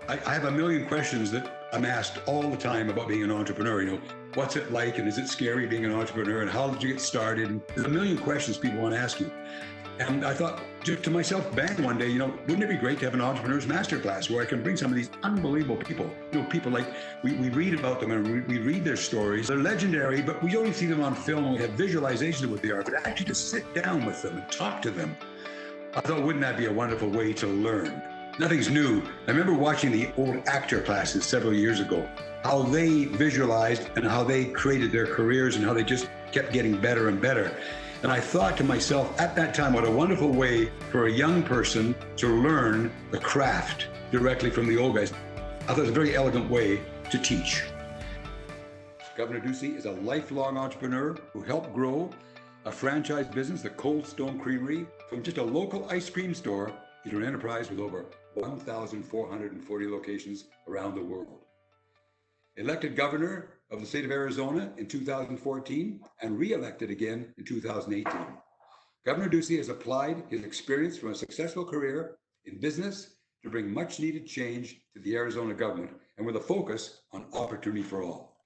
I have a million questions that I'm asked all the time about being an entrepreneur. What's it like, and is it scary being an entrepreneur, and how did you get started? And there's a million questions people want to ask you. And I thought to myself, bang, one day, wouldn't it be great to have an entrepreneur's masterclass where I can bring some of these unbelievable people, people like we read about them and we read their stories. They're legendary, but we only see them on film and we have visualization of what they are, but actually to sit down with them and talk to them. I thought, wouldn't that be a wonderful way to learn? Nothing's new. I remember watching the old actor classes several years ago, how they visualized and how they created their careers and how they just kept getting better and better. And I thought to myself at that time, what a wonderful way for a young person to learn the craft directly from the old guys. I thought it was a very elegant way to teach. Governor Ducey is a lifelong entrepreneur who helped grow a franchise business, the Cold Stone Creamery, from just a local ice cream store into an enterprise with over 1,440 locations around the world. Elected governor of the state of Arizona in 2014 and re-elected again in 2018. Governor Ducey has applied his experience from a successful career in business to bring much needed change to the Arizona government, and with a focus on opportunity for all.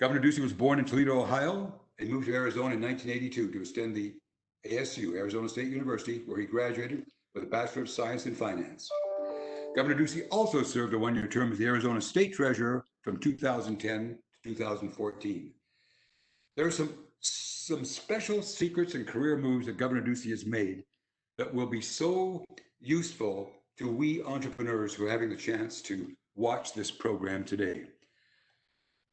Governor Ducey was born in Toledo, Ohio, and moved to Arizona in 1982 to attend the ASU, Arizona State University, where he graduated with a Bachelor of Science in Finance. Governor Ducey also served a one-year term as the Arizona State Treasurer from 2010 to 2014. There are some special secrets and career moves that Governor Ducey has made that will be so useful to we entrepreneurs who are having the chance to watch this program today.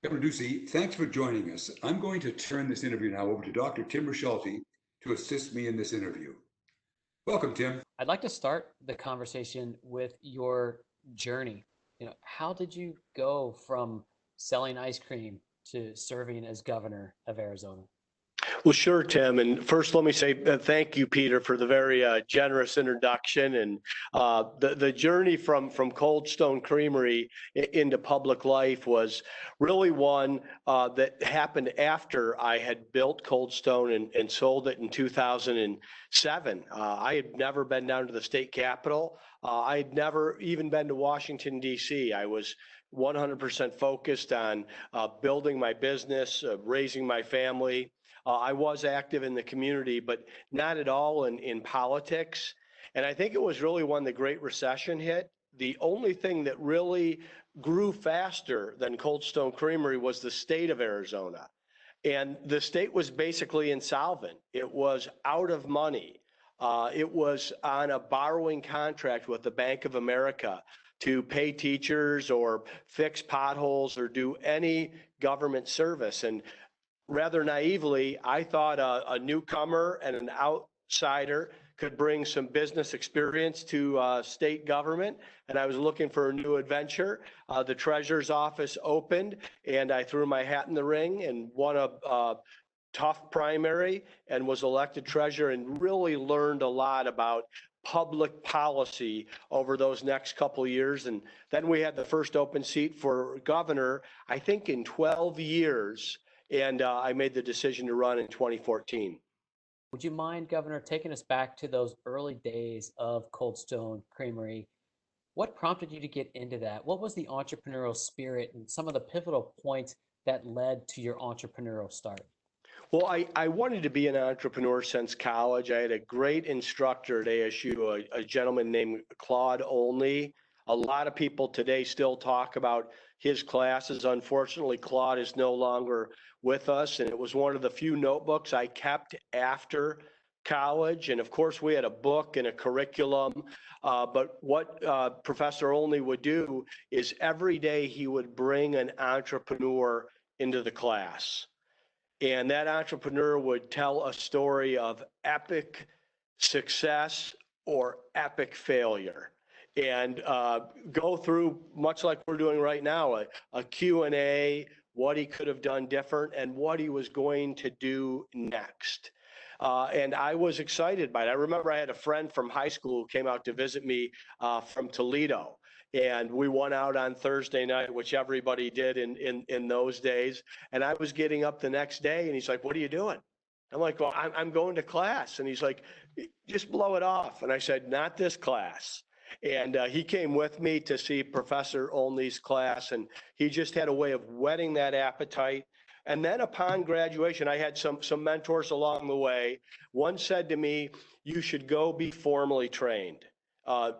Governor Ducey, thanks for joining us. I'm going to turn this interview now over to Dr. Tim Raschulte to assist me in this interview. Welcome, Tim. I'd like to start the conversation with your journey. How did you go from selling ice cream to serving as governor of Arizona? Well, sure, Tim. And first, let me say thank you, Peter, for the very generous introduction. And the journey from Cold Stone Creamery into public life was really one that happened after I had built Cold Stone and sold it in 2007. I had never been down to the state capitol. I had never even been to Washington, D.C. I was 100% focused on building my business, raising my family. I was active in the community, but not at all in politics. And I think it was really when the Great Recession hit. The only thing that really grew faster than Cold Stone Creamery was the state of Arizona. And the state was basically insolvent. It was out of money. It was on a borrowing contract with the Bank of America to pay teachers or fix potholes or do any government service. And rather naively, I thought a newcomer and an outsider could bring some business experience to state government, and I was looking for a new adventure. The treasurer's office opened, and I threw my hat in the ring and won a tough primary and was elected treasurer, and really learned a lot about public policy over those next couple of years. And then we had the first open seat for governor, I think in 12 years. And I made the decision to run in 2014. Would you mind, Governor, taking us back to those early days of Cold Stone Creamery? What prompted you to get into that? What was the entrepreneurial spirit and some of the pivotal points that led to your entrepreneurial start? Well, I wanted to be an entrepreneur since college. I had a great instructor at ASU, a gentleman named Claude Olney. A lot of people today still talk about his classes. Unfortunately, Claude is no longer with us, and it was one of the few notebooks I kept after college. And of course, we had a book and a curriculum, but what Professor Olney would do is every day he would bring an entrepreneur into the class. And that entrepreneur would tell a story of epic success or epic failure, and go through, much like we're doing right now, a Q&A, what he could have done different and what he was going to do next. And I was excited by it. I remember I had a friend from high school who came out to visit me from Toledo. And we went out on Thursday night, which everybody did in those days. And I was getting up the next day, and he's like, "What are you doing?" I'm like, "Well, I'm going to class." And he's like, "Just blow it off." And I said, "Not this class." And he came with me to see Professor Olney's class, and he just had a way of whetting that appetite. And then upon graduation, I had some mentors along the way. One said to me, you should go be formally trained.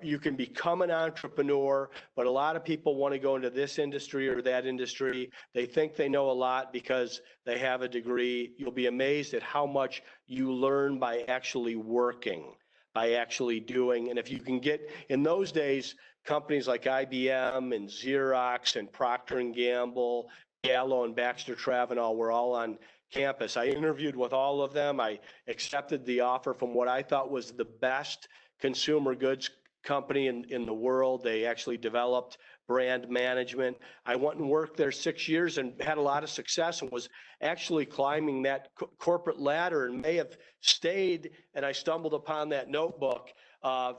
You can become an entrepreneur, but a lot of people want to go into this industry or that industry. They think they know a lot because they have a degree. You'll be amazed at how much you learn by actually working, by actually doing. And if you can get, in those days, companies like IBM and Xerox and Procter and Gamble, Gallo and Baxter Travenol were all on campus. I interviewed with all of them. I accepted the offer from what I thought was the best consumer goods company in the world. They actually developed brand management. I went and worked there 6 years and had a lot of success and was actually climbing that corporate ladder and may have stayed. And I stumbled upon that notebook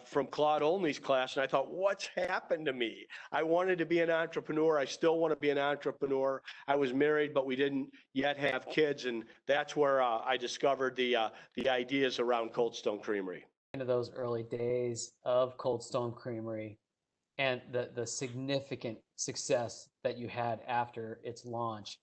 from Claude Olney's class, and I thought, what's happened to me? I wanted to be an entrepreneur. I still want to be an entrepreneur. I was married, but we didn't yet have kids, and that's where I discovered the ideas around Cold Stone Creamery. Into those early days of Cold Stone Creamery and the significant success that you had after its launch,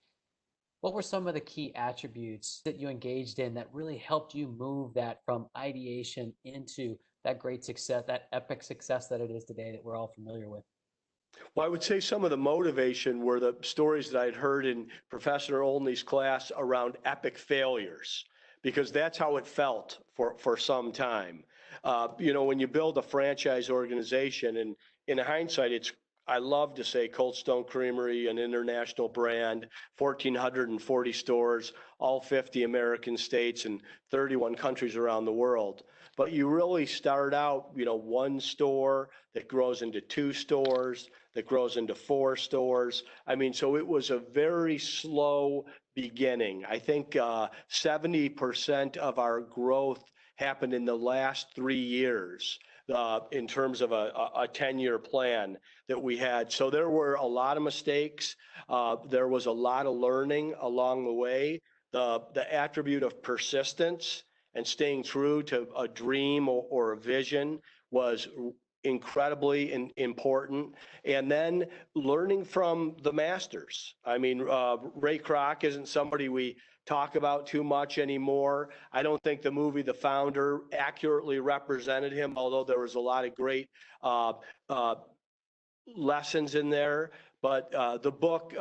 what were some of the key attributes that you engaged in that really helped you move that from ideation into that great success, that epic success that it is today that we're all familiar with? Well, I would say some of the motivation were the stories that I'd heard in Professor Olney's class around epic failures, because that's how it felt for some time. When you build a franchise organization, and in hindsight, I love to say Cold Stone Creamery, an international brand, 1,440 stores, all 50 American states and 31 countries around the world. But you really start out, one store that grows into 2 stores, that grows into 4 stores. So it was a very slow beginning. I think 70% of our growth happened in the last 3 years in terms of a 10-year plan that we had. So there were a lot of mistakes. There was a lot of learning along the way. The attribute of persistence and staying true to a dream or a vision was incredibly important. And then learning from the masters. Ray Kroc isn't somebody we talk about too much anymore. I don't think the movie The Founder accurately represented him, although there was a lot of great lessons in there. But the book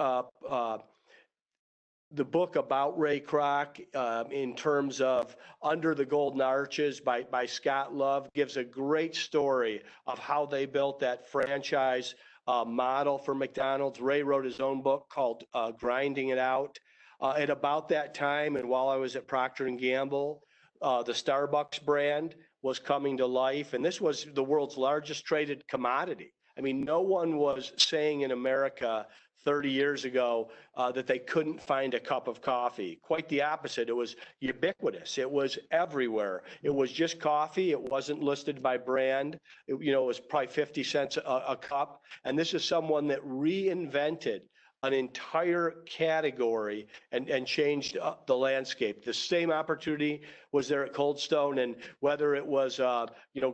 about Ray Kroc, in terms of Under the Golden Arches by Scott Love, gives a great story of how they built that franchise model for McDonald's. Ray wrote his own book called Grinding It Out. At about that time, and while I was at Procter & Gamble, the Starbucks brand was coming to life, and this was the world's largest traded commodity. No one was saying in America 30 years ago that they couldn't find a cup of coffee. Quite the opposite. It was ubiquitous. It was everywhere. It was just coffee. It wasn't listed by brand. It was probably 50 cents a cup. And this is someone that reinvented an entire category and changed the landscape. The same opportunity was there at Cold Stone, and whether it was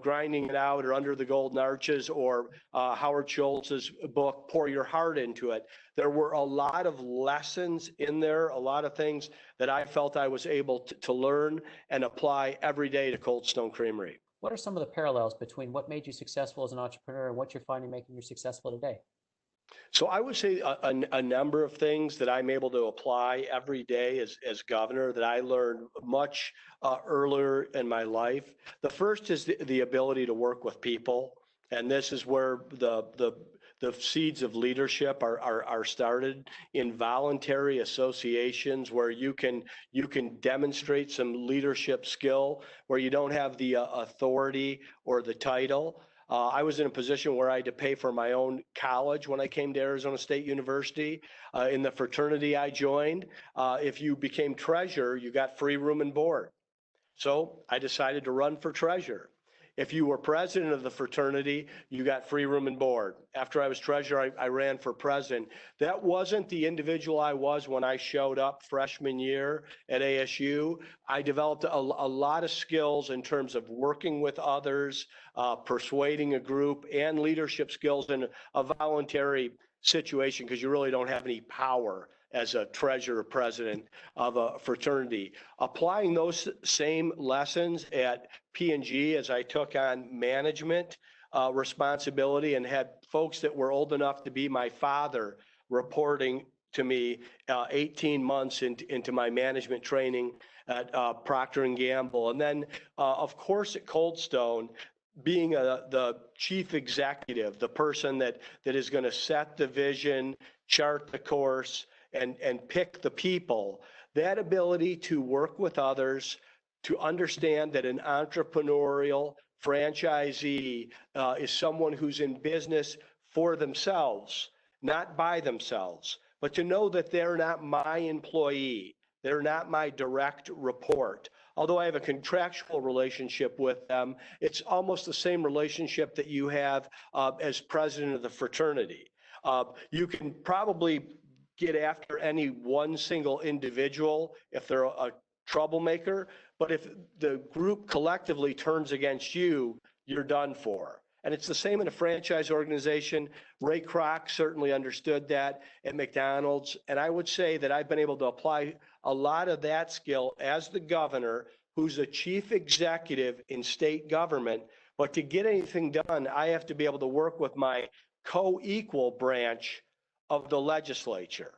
Grinding It Out or Under the Golden Arches or Howard Schultz's book Pour Your Heart Into It, there were a lot of lessons in there, a lot of things that I felt I was able to learn and apply every day to Cold Stone Creamery. What are some of the parallels between what made you successful as an entrepreneur and what you're finding making you successful today? So I would say a number of things that I'm able to apply every day as governor that I learned much earlier in my life. The first is the ability to work with people. And this is where the seeds of leadership are started in voluntary associations where you can demonstrate some leadership skill where you don't have the authority or the title. I was in a position where I had to pay for my own college when I came to Arizona State University. In the fraternity I joined, if you became treasurer, you got free room and board. So I decided to run for treasurer. If you were president of the fraternity, you got free room and board. After I was treasurer, I ran for president. That wasn't the individual I was when I showed up freshman year at ASU. I developed a lot of skills in terms of working with others, persuading a group, and leadership skills in a voluntary situation, because you really don't have any power as a treasurer or president of a fraternity. Applying those same lessons at P&G as I took on management responsibility and had folks that were old enough to be my father reporting to me 18 months into my management training at Procter & Gamble. And then, of course, at Cold Stone, being the chief executive, the person that is going to set the vision, chart the course, and pick the people, that ability to work with others, to understand that an entrepreneurial franchisee is someone who's in business for themselves, not by themselves, but to know that they're not my employee, they're not my direct report. Although I have a contractual relationship with them, it's almost the same relationship that you have as president of the fraternity. You can probably get after any one single individual if they're a troublemaker, but if the group collectively turns against you, you're done for. And it's the same in a franchise organization. Ray Kroc certainly understood that at McDonald's. And I would say that I've been able to apply a lot of that skill as the governor, who's a chief executive in state government. But to get anything done, I have to be able to work with my co-equal branch of the legislature,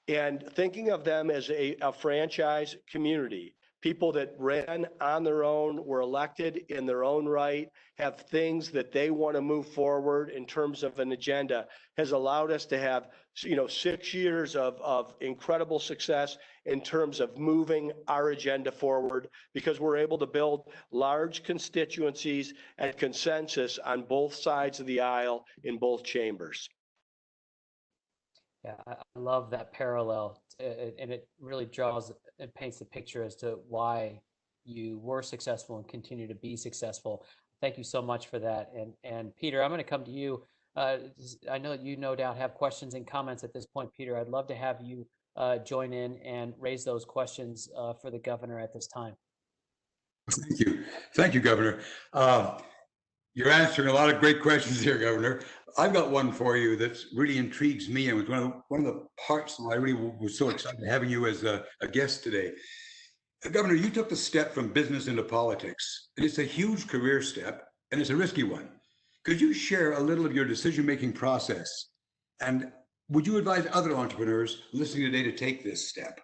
and thinking of them as a franchise community, people that ran on their own, were elected in their own right, have things that they want to move forward in terms of an agenda, has allowed us to have 6 years of incredible success in terms of moving our agenda forward, because we're able to build large constituencies and consensus on both sides of the aisle in both chambers. Yeah, I love that parallel, and it really draws and paints the picture as to why you were successful and continue to be successful. Thank you so much for that. And Peter, I'm going to come to you. I know you no doubt have questions and comments at this point, Peter. I'd love to have you join in and raise those questions for the governor at this time. Thank you. Thank you, Governor. You're answering a lot of great questions here, Governor. I've got one for you that really intrigues me, and was one of the parts that I really was so excited having you as a guest today. Governor, you took the step from business into politics, and it's a huge career step, and it's a risky one. Could you share a little of your decision-making process, and would you advise other entrepreneurs listening today to take this step?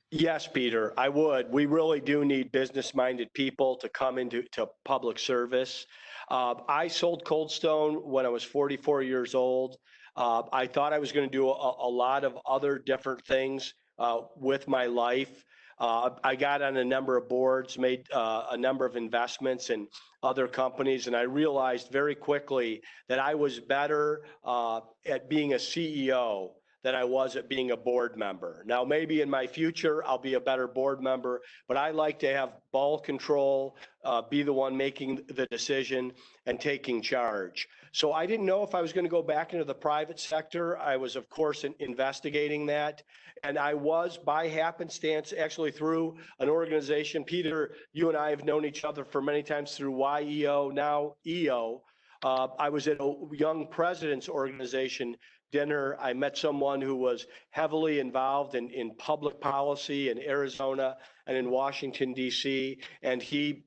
Yes, Peter, I would. We really do need business-minded people to come into public service. I sold Cold Stone when I was 44 years old. I thought I was going to do a lot of other different things with my life. I got on a number of boards, made a number of investments in other companies, and I realized very quickly that I was better at being a CEO than I was at being a board member. Now, maybe in my future, I'll be a better board member, but I like to have ball control, be the one making the decision and taking charge. So I didn't know if I was going to go back into the private sector. I was, of course, investigating that. And I was, by happenstance, actually through an organization. Peter, you and I have known each other for many times through YEO, now EO. I was at a young president's organization dinner. I met someone who was heavily involved in public policy in Arizona and in Washington, D.C., and he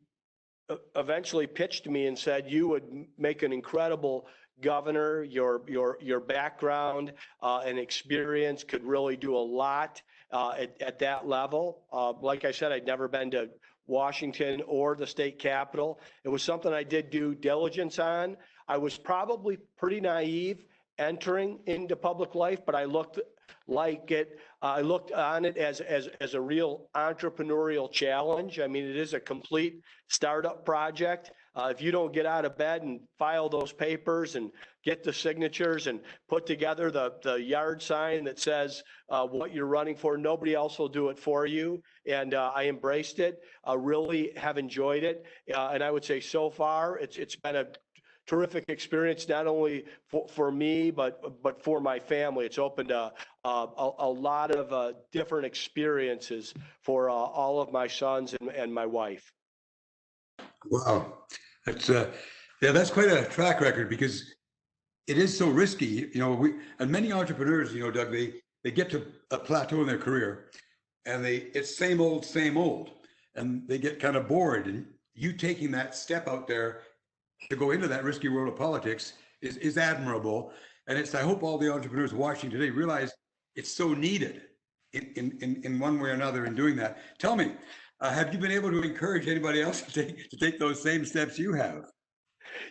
eventually pitched to me and said, you would make an incredible governor. Your background and experience could really do a lot at that level. Like I said, I'd never been to Washington or the state capitol. It was something I did due diligence on. I was probably pretty naive entering into public life, but I looked like it. I looked on it as a real entrepreneurial challenge. I mean, it is a complete startup project. If you don't get out of bed and file those papers and get the signatures and put together the yard sign that says what you're running for, nobody else will do it for you. And I embraced it, really have enjoyed it. And I would say so far, it's been a terrific experience, not only for me, but for my family. It's opened a lot of different experiences for all of my sons and my wife. Wow. That's quite a track record, because it is so risky. And many entrepreneurs, Doug, they get to a plateau in their career, and it's same old, and they get kind of bored. And you taking that step out there to go into that risky world of politics is admirable. And I hope all the entrepreneurs watching today realize it's so needed in one way or another in doing that. Tell me, have you been able to encourage anybody else to take those same steps you have?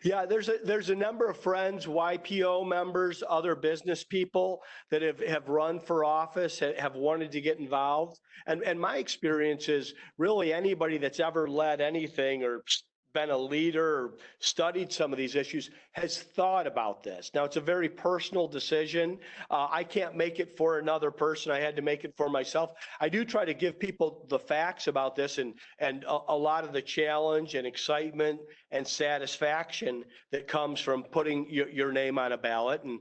Yeah, there's a number of friends, YPO members, other business people that have run for office, have wanted to get involved. And my experience is really anybody that's ever led anything or been a leader or studied some of these issues has thought about this. Now, it's a very personal decision. I can't make it for another person. I had to make it for myself. I do try to give people the facts about this and a lot of the challenge and excitement and satisfaction that comes from putting your name on a ballot. And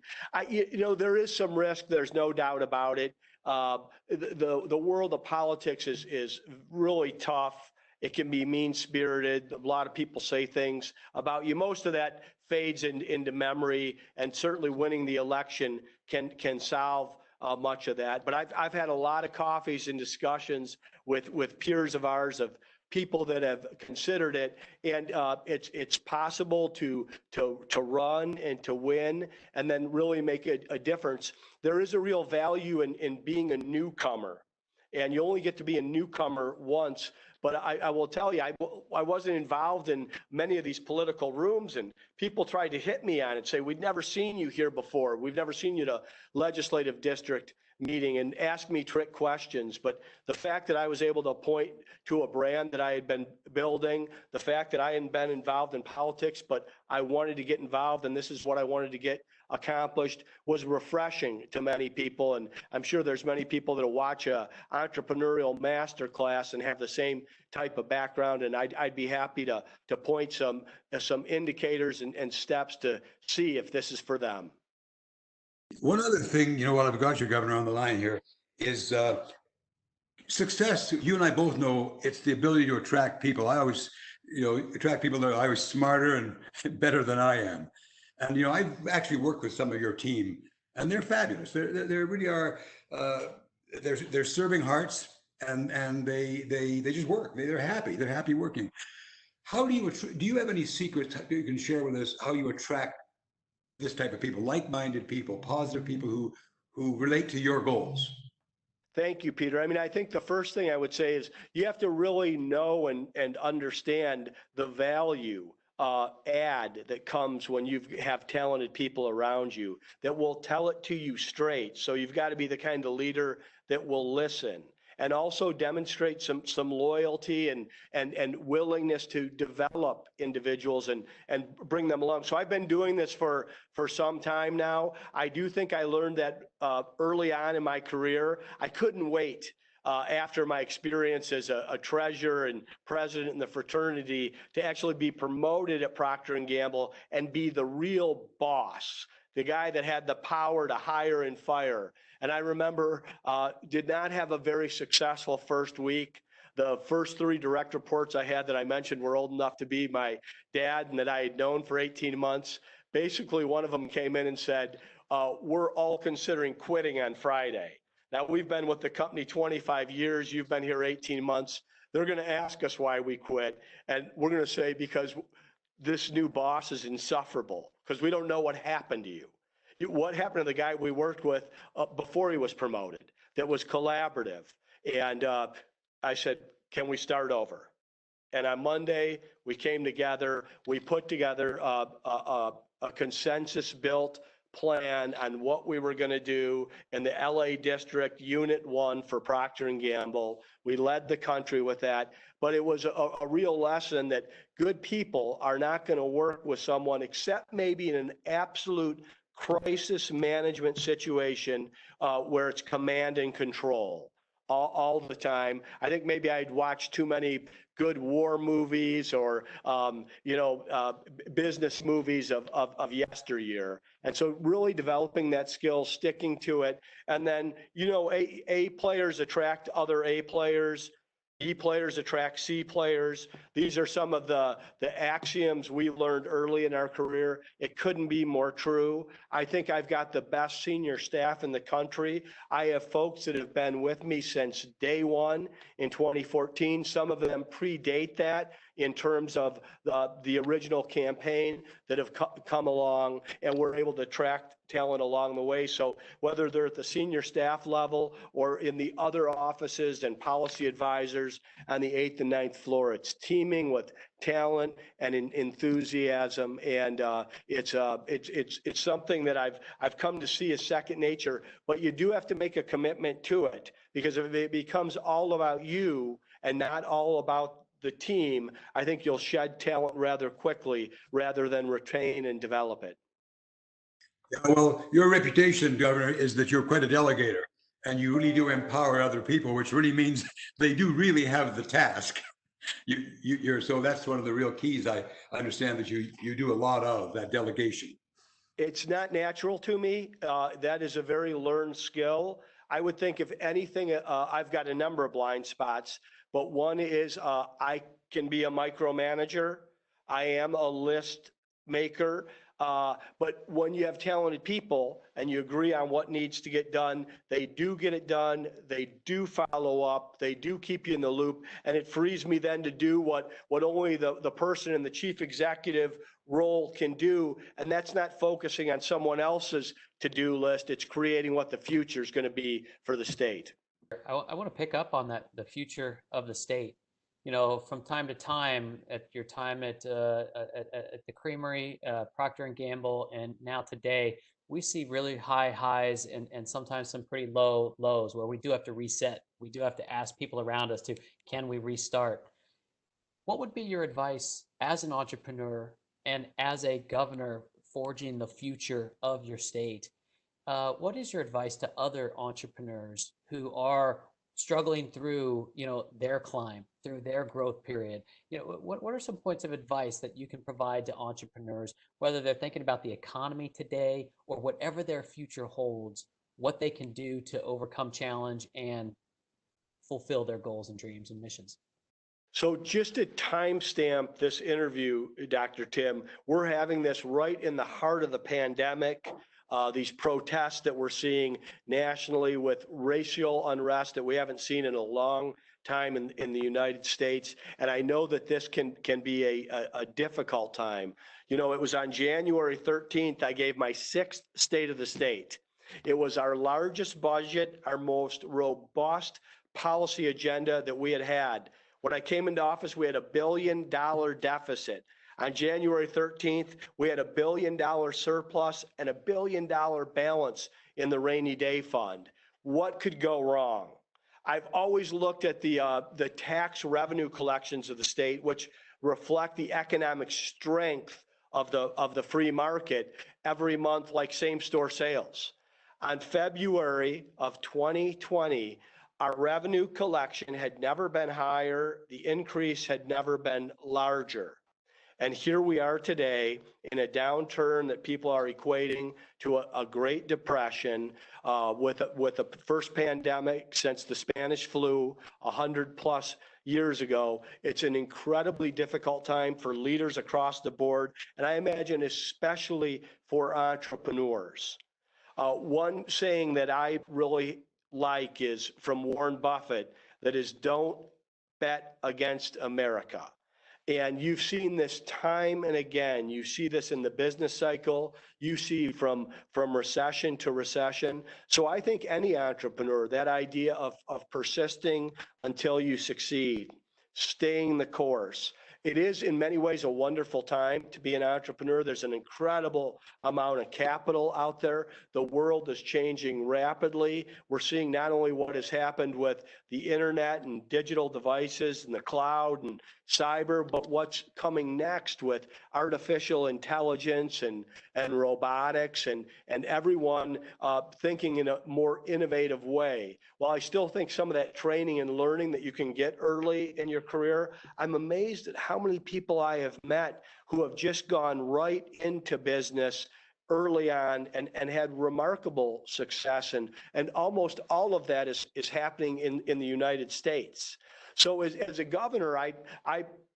there is some risk. There's no doubt about it. The world of politics is really tough. It can be mean-spirited. A lot of people say things about you. Most of that fades into memory, and certainly winning the election can solve much of that. But I've had a lot of coffees and discussions with peers of ours, of people that have considered it, and it's possible to run and to win and then really make a difference. There is a real value in being a newcomer, and you only get to be a newcomer once. But I will tell you, I wasn't involved in many of these political rooms, and people tried to hit me on it, say, we've never seen you here before. We've never seen you at a legislative district meeting, and ask me trick questions. But the fact that I was able to point to a brand that I had been building, the fact that I hadn't been involved in politics, but I wanted to get involved, and this is what I wanted to get accomplished, was refreshing to many people. And I'm sure there's many people that'll watch a entrepreneurial masterclass and have the same type of background. And I'd be happy to point some indicators and steps to see if this is for them. One other thing, while I've got you, Governor, on the line here, is success. You and I both know it's the ability to attract people. I always, attract people that are always smarter and better than I am. And, I've actually worked with some of your team, and they're fabulous. They really are. They're serving hearts, and they just work. They're happy. They're happy working. How do you have any secrets you can share with us, how you attract this type of people, like-minded people, positive people who relate to your goals? Thank you, Peter. I mean, I think the first thing I would say is you have to really know and understand the value add that comes when you have talented people around you that will tell it to you straight. So you've got to be the kind of leader that will listen and also demonstrate some loyalty and willingness to develop individuals and bring them along. So I've been doing this for some time now. I do think I learned that early on in my career. I couldn't wait after my experience as a treasurer and president in the fraternity to actually be promoted at Procter & Gamble and be the real boss, the guy that had the power to hire and fire. And I remember did not have a very successful first week. The first 3 direct reports I had that I mentioned were old enough to be my dad and that I had known for 18 months. Basically, one of them came in and said, we're all considering quitting on Friday. Now, we've been with the company 25 years. You've been here 18 months. They're going to ask us why we quit. And we're going to say, because this new boss is insufferable, because we don't know what happened to you. What happened to the guy we worked with before he was promoted that was collaborative? And I said, can we start over? And on Monday, we came together. We put together a consensus-built plan on what we were going to do in the LA District Unit 1 for Procter & Gamble. We led the country with that, but it was a real lesson that good people are not going to work with someone except maybe in an absolute crisis management situation where it's command and control all the time. I think maybe I'd watched too many good war movies or business movies of yesteryear. And so really developing that skill, sticking to it, and then A players attract other A players. B players attract C players. These are some of the axioms we learned early in our career. It couldn't be more true. I think I've got the best senior staff in the country. I have folks that have been with me since day one in 2014. Some of them predate that in terms of the original campaign that have come along, and we're able to attract talent along the way. So whether they're at the senior staff level or in the other offices and policy advisors on the 8th and 9th floor, it's teaming with talent and enthusiasm, and it's something that I've come to see as second nature. But you do have to make a commitment to it, because if it becomes all about you and not all about the team, I think you'll shed talent rather quickly rather than retain and develop it. Yeah, well, your reputation, Governor, is that you're quite a delegator, and you really do empower other people, which really means they do really have the task. So that's one of the real keys. I understand that you do a lot of that delegation. It's not natural to me. That is a very learned skill. I would think, if anything, I've got a number of blind spots, but one is I can be a micromanager. I am a list maker. But when you have talented people and you agree on what needs to get done, they do get it done. They do follow up. They do keep you in the loop. And it frees me then to do what only the person in the chief executive role can do. And that's not focusing on someone else's to-do list. It's creating what the future is going to be for the state. I want to pick up on that, the future of the state. From time to time, at your time at the Creamery, Procter & Gamble, and now today, we see really high highs and sometimes some pretty low lows where we do have to reset. We do have to ask people around us can we restart? What would be your advice as an entrepreneur and as a governor forging the future of your state? What is your advice to other entrepreneurs who are struggling through, their climb, through their growth period? What are some points of advice that you can provide to entrepreneurs, whether they're thinking about the economy today or whatever their future holds, what they can do to overcome challenge and fulfill their goals and dreams and missions? So just to timestamp this interview, Dr. Tim, we're having this right in the heart of the pandemic. These protests that we're seeing nationally with racial unrest that we haven't seen in a long time in the United States. And I know that this can be a difficult time. It was on January 13th, I gave my 6th State of the State. It was our largest budget, our most robust policy agenda that we had. When I came into office, we had $1 billion deficit. On January 13th, we had $1 billion surplus and $1 billion balance in the rainy day fund. What could go wrong? I've always looked at the tax revenue collections of the state, which reflect the economic strength of the free market every month, like same-store sales. On February of 2020, our revenue collection had never been higher. The increase had never been larger. And here we are today in a downturn that people are equating to a Great Depression with the first pandemic since the Spanish flu 100+ years ago. It's an incredibly difficult time for leaders across the board, and I imagine especially for entrepreneurs. One saying that I really like is from Warren Buffett, that is, don't bet against America. And you've seen this time and again. You see this in the business cycle. You see from recession to recession. So I think any entrepreneur, that idea of persisting until you succeed, staying the course, It is in many ways a wonderful time to be an entrepreneur. There's an incredible amount of capital out there. The world is changing rapidly. We're seeing not only what has happened with the internet and digital devices and the cloud and cyber, but what's coming next with artificial intelligence and robotics and everyone thinking in a more innovative way. While I still think some of that training and learning that you can get early in your career, I'm amazed at how many people I have met who have just gone right into business early on and had remarkable success. And almost all of that is happening in the United States. So as a governor, I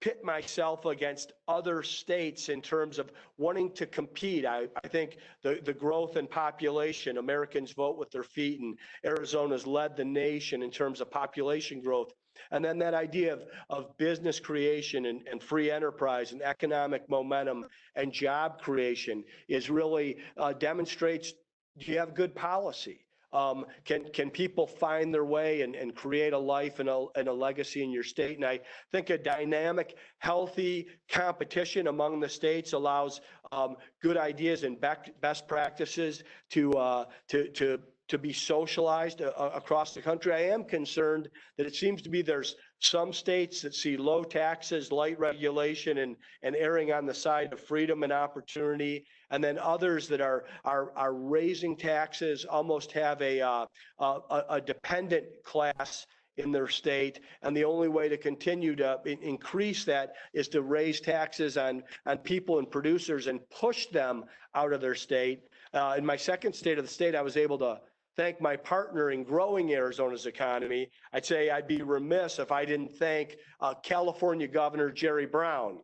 pit myself against other states in terms of wanting to compete. I think the growth in population, Americans vote with their feet, and Arizona's led the nation in terms of population growth. And then that idea of business creation and free enterprise and economic momentum and job creation is really demonstrates you have good policy. Can people find their way and create a life and a legacy in your state? And I think a dynamic, healthy competition among the states allows good ideas and best practices to be socialized across the country. I am concerned that it seems to be there's some states that see low taxes, light regulation, and erring on the side of freedom and opportunity, and then others that are raising taxes, almost have a dependent class in their state, and the only way to continue to increase that is to raise taxes on people and producers and push them out of their state. In my second state of the state, I was able to thank my partner in growing Arizona's economy. I'd say I'd be remiss if I didn't thank California Governor Jerry Brown.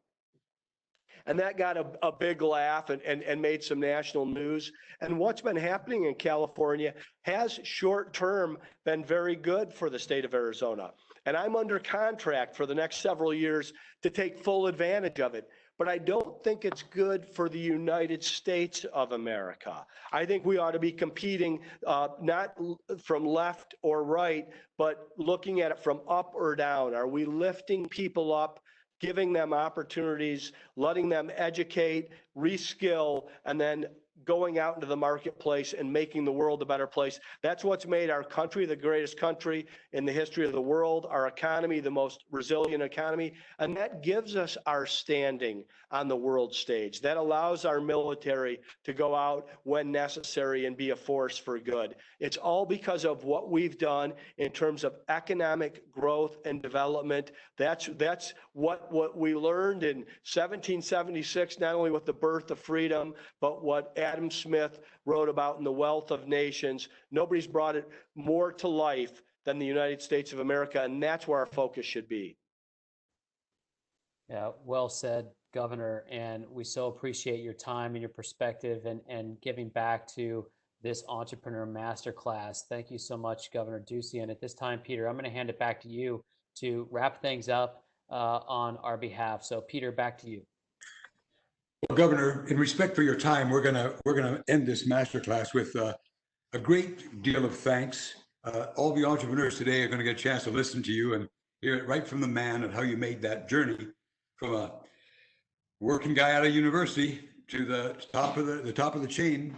And that got a big laugh and made some national news. And what's been happening in California has short-term been very good for the state of Arizona. And I'm under contract for the next several years to take full advantage of it. But I don't think it's good for the United States of America. I think we ought to be competing not from left or right, but looking at it from up or down. Are we lifting people up, giving them opportunities, letting them educate, reskill, and then going out into the marketplace and making the world a better place? That's what's made our country the greatest country in the history of the world, our economy the most resilient economy, and that gives us our standing on the world stage. That allows our military to go out when necessary and be a force for good. It's all because of what we've done in terms of economic growth and development. That's what we learned in 1776, not only with the birth of freedom, but what Adam Smith wrote about in The Wealth of Nations. Nobody's brought it more to life than the United States of America, and that's where our focus should be. Yeah, well said, Governor. And we so appreciate your time and your perspective and giving back to this Entrepreneur Masterclass. Thank you so much, Governor Ducey. And at this time, Peter, I'm going to hand it back to you to wrap things up on our behalf. So, Peter, back to you. Well, Governor, in respect for your time, we're gonna end this masterclass with a great deal of thanks. All the entrepreneurs today are going to get a chance to listen to you and hear it right from the man and how you made that journey from a working guy out of university to the top of the chain,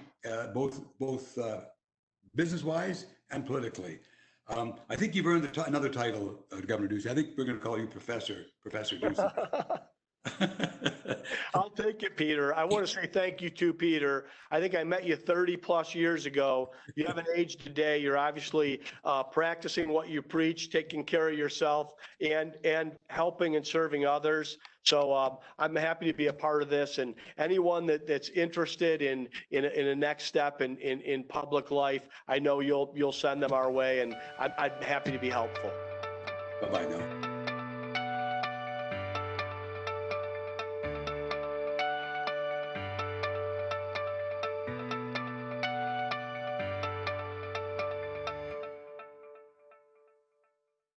both business-wise and politically. I think you've earned another title, Governor Ducey. I think we're going to call you Professor Ducey. I'll take it, Peter. I want to say thank you to Peter. I think I met you 30 plus years ago. You haven't aged today. You're obviously practicing what you preach, taking care of yourself and helping and serving others. So I'm happy to be a part of this, and anyone that's interested in a next step in public life, I know you'll send them our way, and I'm happy to be helpful. Bye-bye now.